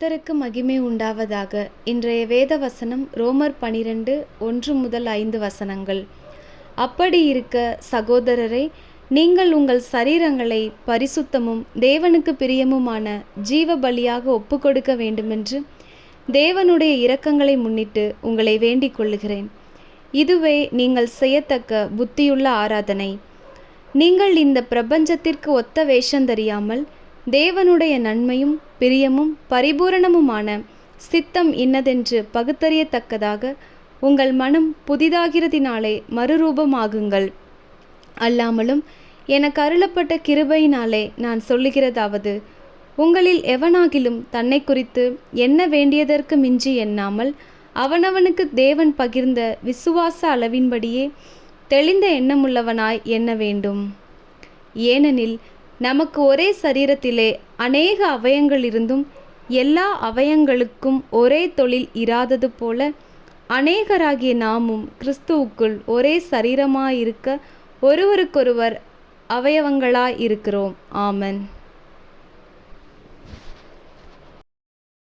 கர்த்தருக்கு மகிமை உண்டாவதாக. இன்றைய வேத வசனம் ரோமர் 12 1-5 வசனங்கள். அப்படி இருக்க சகோதரரே, நீங்கள் உங்கள் சரீரங்களை பரிசுத்தமும் தேவனுக்கு பிரியமுமான ஜீவ பலியாக ஒப்புக்கொடுக்க வேண்டுமென்று தேவனுடைய இரக்கங்களை முன்னிட்டு உங்களை வேண்டிக் கொள்ளுகிறேன். இதுவே நீங்கள் செய்யத்தக்க புத்தியுள்ள ஆராதனை. நீங்கள் இந்த பிரபஞ்சத்திற்கு ஒத்த வேஷந்தறியாமல் தேவனுடைய நன்மையும் பிரியமும் பரிபூரணமுமான சித்தம் இன்னதென்று பகுத்தறியத்தக்கதாக உங்கள் மனம் புதிதாகிறதினாலே மறுரூபமாகுங்கள். அல்லாமலும் எனக்கு அருளப்பட்ட கிருபையினாலே நான் சொல்லுகிறதாவது, உங்களில் எவனாகிலும் தன்னை குறித்து எண்ண வேண்டியதற்கு மிஞ்சி எண்ணாமல் அவனவனுக்கு தேவன் பகிர்ந்த விசுவாச அளவின்படியே தெளிந்த எண்ணமுள்ளவனாய் எண்ண வேண்டும். ஏனெனில் நமக்கு ஒரே சரீரத்திலே அநேக அவயங்கள் இருந்தும் எல்லா அவயங்களுக்கும் ஒரே தொழில் இராதது போல அநேகராகிய நாமும் கிறிஸ்துவுக்குள் ஒரே சரீரமாயிருக்க ஒருவருக்கொருவர் அவயவங்களாயிருக்கிறோம். ஆமென்.